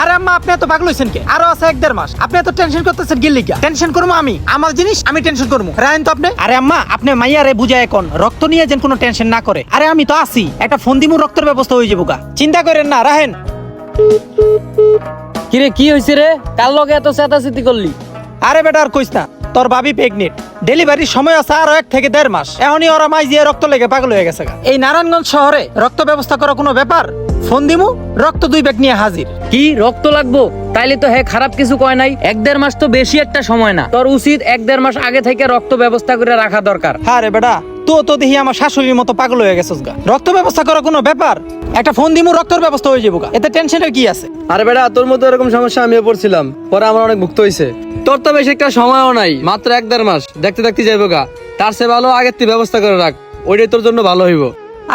আরে আম্মা আপনি এত পাগল হইছেন কে? আরো আছে 1-1.5 মাস, আপনি এত টেনশন করতেছেন কি লিগা? টেনশন করবো আমি? আমার জিনিস আমি টেনশন করবো? রায়ন তো আপনি। আরে আম্মা আপনি মাইয়ারে বুঝায় এখন রক্ত নিয়ে যেন কোনো টেনশন না করে। আরে আমি তো আছি, একটা ফোন দিমু, রক্তের ব্যবস্থা হয়ে যাবো গা, চিন্তা করেন না রাহেন। কিরে কি হইছে রে? কার লগে এত চেতাচেতি করলি? আরে বেটা আর কইস না, তোর ভাবি প্রেগনেন্ট, ডেলিভারির সময় আছে আরো 1 থেকে 1.5 মাস। এখনই ওরা মাই দিয়ে রক্ত লেগে পাগল হয়ে গেছে গা। এই নারায়ণগঞ্জ শহরে রক্ত ব্যবস্থা করা কোনো ব্যাপার? ফোন দিমু, রক্ত 2 ব্যাগ নিয়ে হাজির। কি রক্ত লাগবো? তাইলে তো হ্যাঁ খারাপ কিছু কয় নাই। 1-1.5 মাস তো বেশি একটা সময় না, তোর উচিত 1-1.5 মাস আগে থেকে রক্ত ব্যবস্থা করে রাখা দরকার। হ্যাঁ রে বেটা, তো দেখি আমার শাশুড়ির মতো পাগল হয়ে গেছিস গা। রক্ত ব্যবস্থা করা কোনো ব্যাপার? একটা ফোন দিমু, রক্তের ব্যবস্থা হয়ে যাবো গা, এতে টেনশনের কি আছে? আরে বেটা তোর মতো এরকম সমস্যা আমিও পড়ছিলাম, পরে আমার অনেক ভুক্ত হয়েছে। তোর তো বেশি একটা সময়ও নাই, মাত্র 1-1.5 মাস, দেখতে দেখতে যাইব গা। তার চেয়ে ভালো আগের তুই ব্যবস্থা করে রাখ, ওইটাই তোর জন্য ভালো হইব।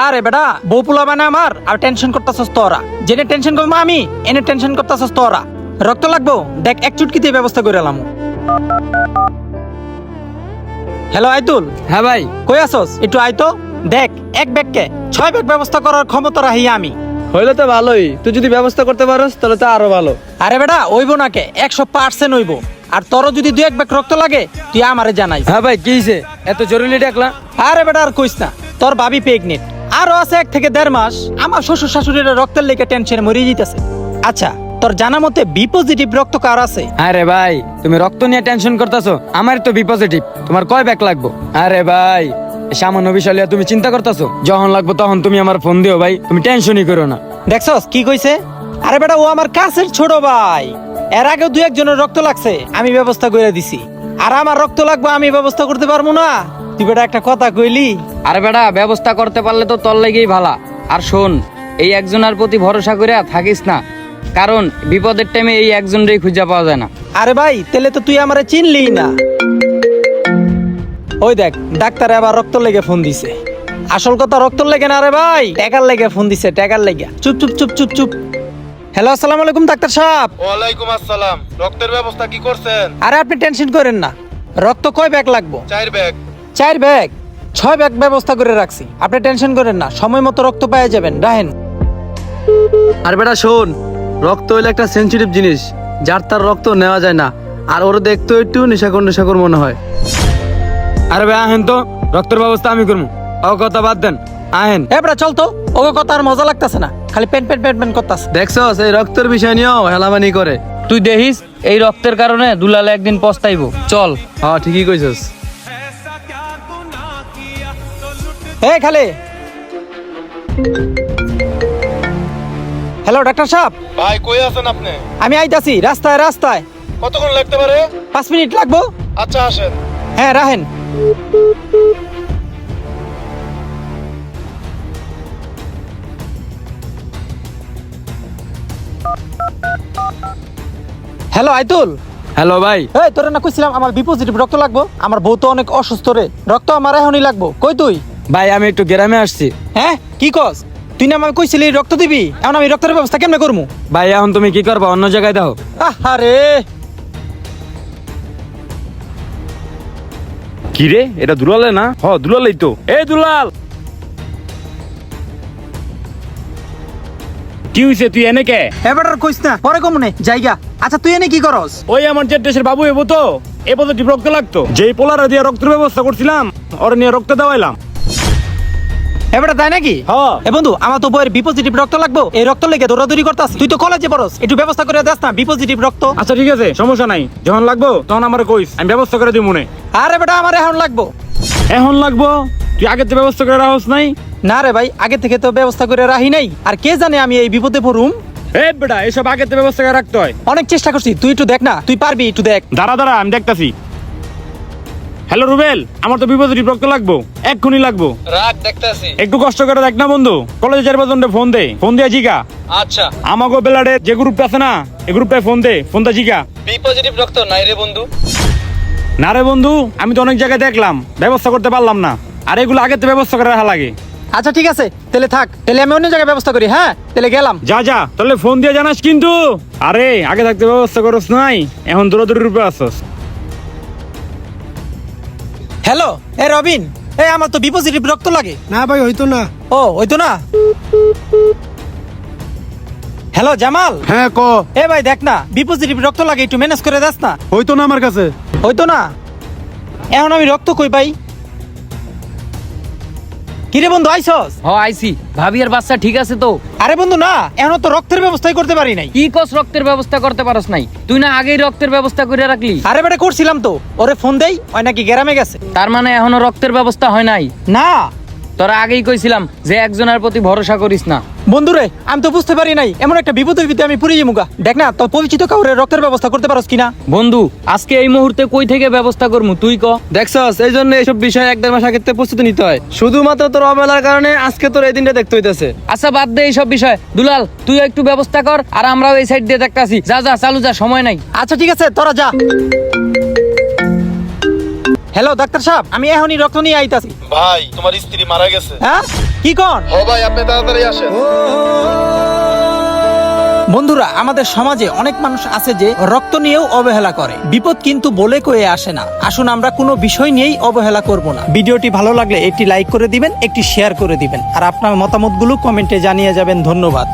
আরে বেটা বউ পোলা মানে আমার, আর টেনশন করতেছস তোরা। জেনে টেনশন করবো আমি, এনে টেনশন করতেছস তোরা। রক্ত লাগবো, দেখ 1 চুটকিতে ব্যবস্থা করে এলাম। হ্যালো আইতুল। হ্যাঁ ভাই। কই আসস? একটু আইতো। দেখ 1 ব্যাগকে 6 ব্যাগ ব্যবস্থা করার ক্ষমতা রাহি আমি। হইলে তো ভালোই, তুই যদি ব্যবস্থা করতে পারস তাহলে তো আরো ভালো। আরে বেটা হইব না কে, 100% হইব। আর তোরও যদি 2-1 ব্যাগ রক্ত লাগে তুই আমারে জানাইস। হ্যাঁ ভাই কি হইছে? এত জরুরি ডাকলা? আরে বেটা আর কইস না, তোর ভাবি প্রেগনেন্ট, আরো আছে 1 থেকে 1.5 মাস। আমার শ্বশুর শাশুড়ির রক্তের লেগে টেনশনে মরে যেতেছে। আচ্ছা তোর জানা মতে বি পজিটিভ রক্ত কার আছে? আরে ভাই তুমি রক্ত নিয়ে টেনশন করতেছো, আমার তো বি পজিটিভ। তোমার কয় ব্যাগ লাগবো? আরে ভাই সামান্য বিষয় লিয়া তুমি চিন্তা করতেছো, যখন লাগবো তখন তুমি আমার ফোন দিও ভাই, তুমি টেনশনই করো না। দেখছস কি কইছে? আরে বেটা ও আমার কাছের ছোট ভাই, এর আগে 2-1 জনের রক্ত লাগছে, আমি ব্যবস্থা করে দিছি। আর আমার রক্ত লাগবে, আমি ব্যবস্থা করতে পারবো না? তুই বেটা একটা কথা কইলি। আরে বেটা ব্যবস্থা করতে পারলে তো তোর লেগেই ভালা। আর শোন, এই একজনের প্রতি ভরসা করে থাকিস না, কারণ বিপদের টাইমে এই একজনটাই খুঁজে পাওয়া যায় না। আরে ভাই তাহলে তো তুই আমারে চিনলি না। ওই দেখ ডাক্তারে আবার রক্ত লেগে ফোন দিছে। আসল কথা রক্ত লেগে না রে ভাই, টাকার লেগে ফোন দিছে, টাকার লেগে। চুপ চুপ চুপ চুপ চুপ। হ্যালো আসসালামু আলাইকুম ডাক্তার সাহেব। ওয়ালাইকুম আসসালাম। রক্তের ব্যবস্থা কি করছেন? আরে আপনি টেনশন করেন না, রক্ত কয় ব্যাগ লাগবো? 4 ব্যাগ। 4 ব্যাগ? 6 ব্যাগ ব্যবস্থা করে রাখছি, আপনি টেনশন করেন না, সময় মতো রক্ত পেয়ে যাবেন। রাহেন। আর বেটা শোন, রক্ত হইলে একটা সেনসিটিভ জিনিস, যার তার রক্ত নেওয়া যায় না। আর ওরা দেখতে একটু নেশাকর মনে হয়। আরে ভাই আহেন তো, রক্তের ব্যবস্থা আমি করবো, ও কথা বাদ দেন, আহেন। এবার চল তো, ওকে কথা আর মজা লাগতেছে না, খালি পেন করতেছে। দেখছস এই রক্তের বিষয় নিয়েও হেলামানি করে। তুই দেখিস এই রক্তের কারণে দুলালে একদিন পস্তাইবো। চল। হ্যাঁ ঠিকই কইছস। এই খালি। হ্যালো ডাক্তার সাহেব। ভাই কই আছেন আপনি? আমি আইতাছি, রাস্তায় রাস্তায়। কতক্ষণ লাগতে পারে? 5 মিনিট লাগবো। আচ্ছা আসেন। হ্যাঁ রাহেন। হ্যালো আইতুল। হ্যালো ভাই। এই তোরে না কইছিলাম আমার বি পজিটিভ রক্ত লাগবো, আমার বউ তো অনেক অসুস্থ রে, রক্ত আমার এখনই লাগবো। কই তুই? ভাই আমি একটু গ্রামে আসছি। হ্যাঁ কি কস? তুই না আমাকে কইছিলি রক্ত দিবি, এখন আমি রক্তের ব্যবস্থা কেমনে করবো? ভাই এখন তুমি কি করবা, অন্য জায়গায় দাও। আরে কি রে, এটা দুলালে না? দুলালেই তো। এই দুলাল, কি হইছে? তুই এনে কে? এবার আর কইস না, পরে কমনে জায়গা। আচ্ছা তুই এনে কি করস? ওই আমার যে দেশের বাবু এবো তো, এ পজিটিভ রক্ত লাগতো, যেই পোলারে দিয়ে রক্তের ব্যবস্থা করছিলাম, ওর নিয়ে রক্ত দেওয়াইলাম। এবার তাই নাকি? হ্যাঁ। এ বন্ধু আমার তো বইয়ের বি পজিটিভ রক্ত লাগবো, এই রক্ত লেগে দৌড়াদৌড়ি করতাস। তুই তো কলেজে পড়স, একটু ব্যবস্থা করে দাস না বি পজিটিভ রক্ত। আচ্ছা ঠিক আছে, সমস্যা নাই, যখন লাগবো তখন আমার কইস, আমি ব্যবস্থা করে দিই মনে। আরে বেটা আমার এখন লাগবো। এখন লাগবো? তুই আগে তো ব্যবস্থা করে রাখস নাই? না রে ভাই, আগে থেকে তো ব্যবস্থা করে রাহি নাই, আর কে জানে আমি এই বিপদে পড়ুম। এ বেটা, এসব আগে তো ব্যবস্থা করে রাখতে হয়। অনেক চেষ্টা করছি, তুই একটু দেখ না, তুই পারবি, একটু দেখ। দাঁড়া আমি দেখতাছি। হ্যালো রুবেল, আমার তো বিপজিটিভ রক্ত লাগবো, এক্ষুনি লাগবো। রাখ দেখতাছি। একটু কষ্ট করে দেখ না বন্ধু, কলেজে 4 বাজে ফোন দিয়ে জিগা। আচ্ছা। আমাকে বেলাডে যে গ্রুপটা আছে না, এই গ্রুপটায় ফোন দে জিগা। বি পজিটিভ রক্ত নাই রে বন্ধু। না রে বন্ধু, আমি তো অনেক জায়গায় দেখলাম, ব্যবস্থা করতে পারলাম না। আর এগুলো আগে তো ব্যবস্থা করে রাখা লাগে। আচ্ছা ঠিক আছে, তাহলে থাক, তাহলে আমি অন্য জায়গায় ব্যবস্থা করি। হ্যাঁ তাহলে গেলাম। যা তাহলে ফোন দিয়ে জানাস কিন্তু। আরে আগে থাকতে ব্যবস্থা করস নাই, এখন দৌড়াদৌড়ির রূপে আসস। হ্যালো এ রবিন, এই আমার তো বি পজিটিভ রক্ত লাগে। না ভাই হইতো না। ও হইতো না? হ্যালো জামাল। হ্যাঁ ক। এ ভাই দেখ না, বি পজিটিভ রক্ত লাগে, একটু ম্যানেজ করে দাস না। হইতো না আমার কাছে। হয়তো না, এখন আমি রক্ত কই পাই? কিরে বন্ধু আইসস? আইসি। ভাবি আর বাচ্চা ঠিক আছে তো? আরে বন্ধু না, এখন তো রক্তের ব্যবস্থাই করতে পারি নাই। কি কস রক্তের ব্যবস্থা করতে পারস নাই? তুই না আগেই রক্তের ব্যবস্থা করে রাখলি। আরে বেটা করছিলাম তো, ওরে ফোন দেই, ওই নাকি গ্রামে গেছে। তার মানে এখনো রক্তের ব্যবস্থা হয় নাই? না তোরা আগেই কইছিলাম যে একজনের প্রতি ভরসা করিস না। বন্ধুরে, আমি তো বুঝতে পারি নাই এমন একটা বিপদের ভিতরে আমি পুড়ে যাবো। দেখ না তোর পরিচিত কাউরে রক্তের ব্যবস্থা করতে পারস কিনা। বন্ধু আজকে এই মুহূর্তে কই থেকে ব্যবস্থা করমু তুই ক। দেখছস, এই জন্য এইসব বিষয়ে 1-1.5 মাস আগে থেকে প্রস্তুতি নিতে হয়। শুধুমাত্র তোর অবহেলার কারণে আজকে তোর এই দিনটা দেখতে হইতেছে। আচ্ছা বাদ দে এইসব বিষয়। দুলাল তুই একটু ব্যবস্থা কর, আর আমরাও এই সাইড দিয়ে দেখতাছি। যা যা চালু যা, সময় নাই। আচ্ছা ঠিক আছে, তোরা যা। হ্যালো ডাক্তার সাহেব, আমি এখনই রক্ত নিয়ে আইতাছি। ভাই তোমার স্ত্রী মারা গেছে। হ্যাঁ কি কোন? ও ভাই আপনি তাড়াতাড়ি আসেন। বন্ধুরা, আমাদের সমাজে অনেক মানুষ আছে যে রক্ত নিয়েও অবহেলা করে। বিপদ কিন্তু বলে কয়ে আসে না। আসুন আমরা কোনো বিষয় নিয়েই অবহেলা করব না। ভিডিওটি ভালো লাগলে একটি লাইক করে দিবেন, একটি শেয়ার করে দিবেন, আর আপনার মতামতগুলো কমেন্টে জানিয়ে যাবেন। ধন্যবাদ।